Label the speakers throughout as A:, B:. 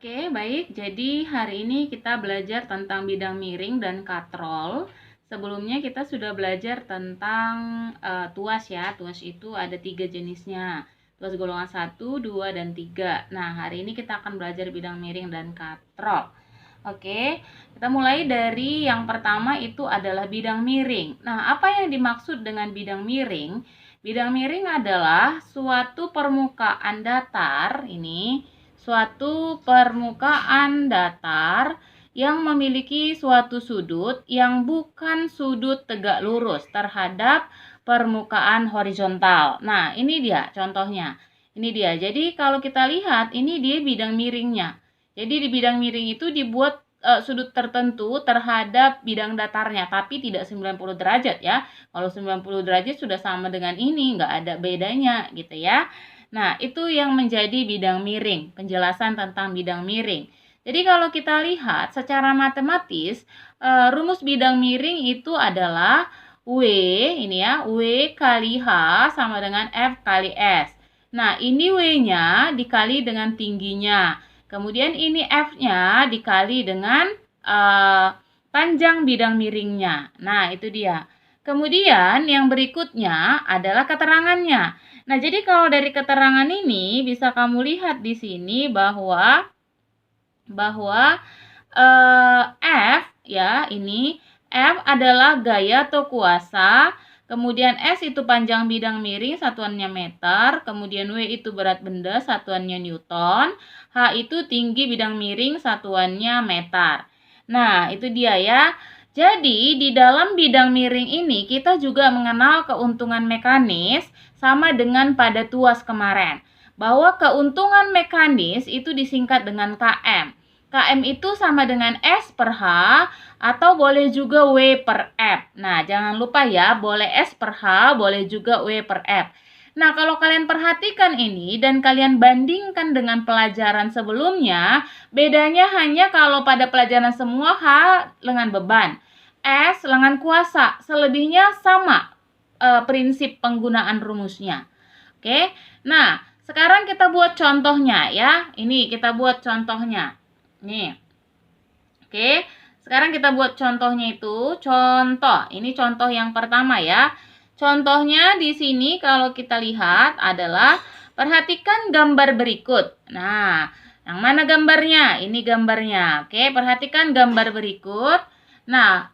A: Oke, baik. Jadi hari ini kita belajar tentang bidang miring dan katrol. Sebelumnya kita sudah belajar tentang tuas ya. Tuas itu ada 3 jenisnya. Tuas golongan 1, 2, dan 3. Nah, hari ini kita akan belajar bidang miring dan katrol. Oke, kita mulai dari yang pertama itu adalah bidang miring. Nah, apa yang dimaksud dengan bidang miring? Bidang miring adalah suatu permukaan datar suatu permukaan datar yang memiliki suatu sudut yang bukan sudut tegak lurus terhadap permukaan horizontal. Nah, ini dia contohnya. Ini dia. Jadi, kalau kita lihat, ini dia bidang miringnya. Jadi, di bidang miring itu dibuat sudut tertentu terhadap bidang datarnya, tapi tidak 90 derajat ya. Kalau 90 derajat sudah sama dengan ini, nggak ada bedanya gitu ya. Nah, itu yang menjadi bidang miring, penjelasan tentang bidang miring. Jadi kalau kita lihat secara matematis, rumus bidang miring itu adalah W, ini ya, W kali H sama dengan F kali S. Nah, ini W-nya dikali dengan tingginya. Kemudian ini F-nya dikali dengan panjang bidang miringnya. Nah, itu dia. Kemudian yang berikutnya adalah keterangannya. Nah, jadi kalau dari keterangan ini bisa kamu lihat di sini bahwa F ya, ini F adalah gaya atau kuasa, kemudian S itu panjang bidang miring satuannya meter, kemudian W itu berat benda satuannya Newton, H itu tinggi bidang miring satuannya meter. Nah, itu dia ya. Jadi, di dalam bidang miring ini kita juga mengenal keuntungan mekanis sama dengan pada tuas kemarin. Bahwa keuntungan mekanis itu disingkat dengan KM. KM itu sama dengan S per H atau boleh juga W per F. Nah, jangan lupa ya, boleh S per H, boleh juga W per F. Nah, kalau kalian perhatikan ini dan kalian bandingkan dengan pelajaran sebelumnya, bedanya hanya kalau pada pelajaran semua H lengan beban, S lengan kuasa, selebihnya sama prinsip penggunaan rumusnya. Oke, nah sekarang kita buat contohnya ya. Ini kita buat contohnya. Nih, oke. Sekarang kita buat contohnya itu. Contoh, ini contoh yang pertama ya. Contohnya di sini kalau kita lihat adalah perhatikan gambar berikut. Nah, yang mana gambarnya? Ini gambarnya. Oke, perhatikan gambar berikut. Nah,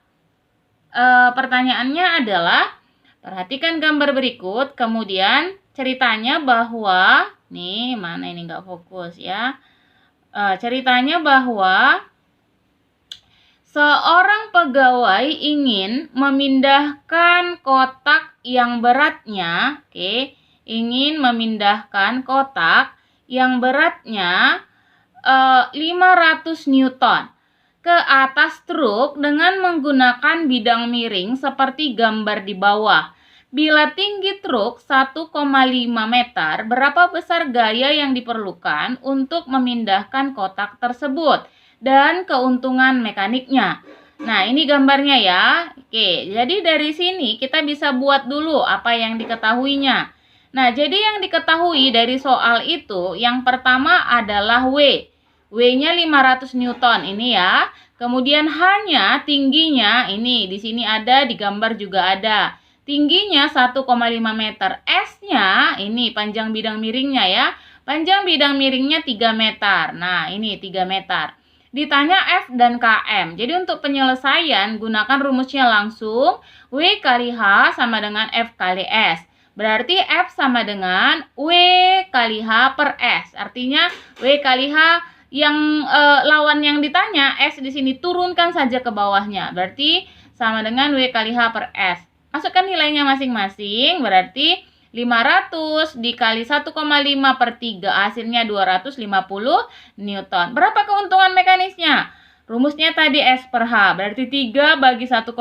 A: pertanyaannya adalah perhatikan gambar berikut, kemudian ceritanya bahwa nih mana ini nggak fokus ya. Ceritanya bahwa seorang pegawai ingin memindahkan kotak yang beratnya, ingin memindahkan kotak yang beratnya 500 Newton ke atas truk dengan menggunakan bidang miring seperti gambar di bawah. Bila tinggi truk 1,5 meter, berapa besar gaya yang diperlukan untuk memindahkan kotak tersebut? Dan keuntungan mekaniknya. Nah, ini gambarnya ya. Oke, jadi dari sini kita bisa buat dulu apa yang diketahuinya. Nah, jadi yang diketahui dari soal itu, yang pertama adalah W. W-nya 500 Newton ini ya. Kemudian H-nya tingginya ini di sini ada, di gambar juga ada. Tingginya 1,5 meter. S-nya ini panjang bidang miringnya ya. Panjang bidang miringnya 3 meter. Nah, ini 3 meter. Ditanya F dan KM. Jadi untuk penyelesaian gunakan rumusnya langsung. W kali H sama dengan F kali S. Berarti F sama dengan W kali H per S. Artinya W kali H yang lawan yang ditanya, S di sini turunkan saja ke bawahnya. Berarti sama dengan W kali H per S. Masukkan nilainya masing-masing. Berarti 500 dikali 1,5 per 3 hasilnya 250 Newton. Berapa keuntungan mekanisnya? Rumusnya tadi S per H. Berarti 3 bagi 1,5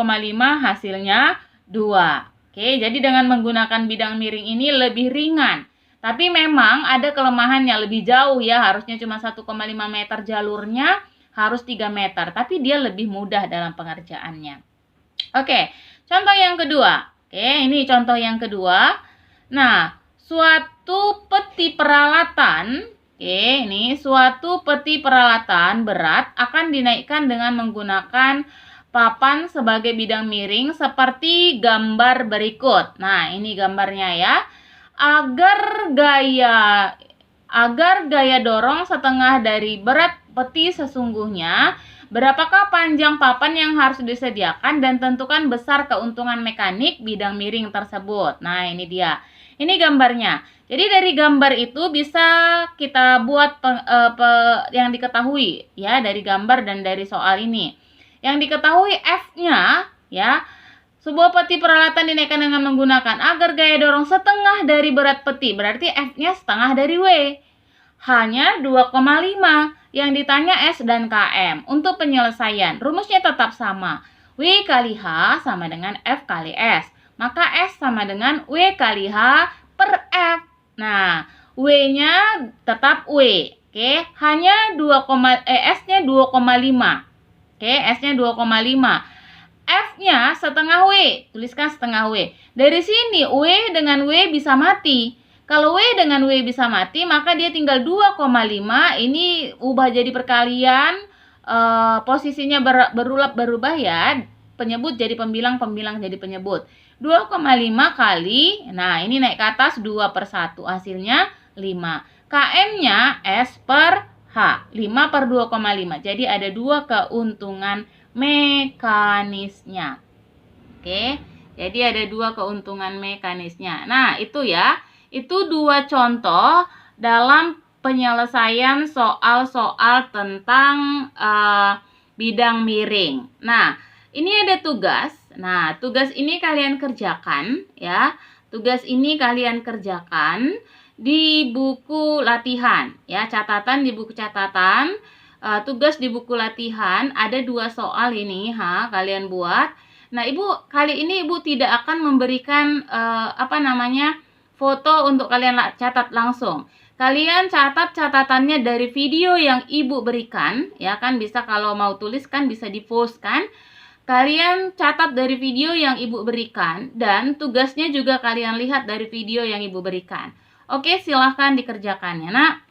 A: hasilnya 2. Oke, jadi dengan menggunakan bidang miring ini lebih ringan. Tapi memang ada kelemahan yang lebih jauh ya. Harusnya cuma 1,5 meter jalurnya, harus 3 meter. Tapi dia lebih mudah dalam pengerjaannya. Oke, contoh yang kedua. Oke, ini contoh yang kedua. Nah, suatu peti peralatan Oke, ini suatu peti peralatan berat akan dinaikkan dengan menggunakan papan sebagai bidang miring seperti gambar berikut. Nah, ini gambarnya ya. Agar gaya dorong setengah dari berat peti sesungguhnya, berapakah panjang papan yang harus disediakan dan tentukan besar keuntungan mekanik bidang miring tersebut. Nah, ini dia. Ini gambarnya. Jadi dari gambar itu bisa kita buat yang diketahui ya dari gambar dan dari soal ini. Yang diketahui F-nya ya, sebuah peti peralatan dinaikkan dengan menggunakan agar gaya dorong setengah dari berat peti. Berarti F-nya setengah dari W. Hanya 2,5. Yang ditanya S dan KM. Untuk penyelesaian, rumusnya tetap sama. W kali H sama dengan F kali S. Maka S sama dengan W kali H per F. Nah, W-nya tetap W. Oke, hanya S-nya 2,5. Oke, S-nya 2,5. F-nya setengah W. Tuliskan setengah W. Dari sini W dengan W bisa mati. Kalau W dengan W bisa mati, maka dia tinggal 2,5. Ini ubah jadi perkalian. Posisinya berubah ya. Penyebut jadi pembilang, pembilang jadi penyebut. 2,5 kali, nah ini naik ke atas 2/1, hasilnya 5. KM-nya S per H, 5 per 2,5. Jadi ada 2 keuntungan mekanisnya. Oke, jadi ada 2 keuntungan mekanisnya. Nah, itu ya, itu 2 contoh dalam penyelesaian soal-soal tentang bidang miring. Nah, ini ada tugas. Nah, tugas ini kalian kerjakan ya. Tugas ini kalian kerjakan di buku latihan ya, catatan di buku catatan. Tugas di buku latihan ada 2 soal ini kalian buat. Nah, Ibu kali ini Ibu tidak akan memberikan foto untuk kalian catat langsung. Kalian catat catatannya dari video yang Ibu berikan ya kan, bisa kalau mau tulis kan bisa di-post kan. Kalian catat dari video yang Ibu berikan dan tugasnya juga kalian lihat dari video yang Ibu berikan. Oke, silahkan dikerjakannya, Nak.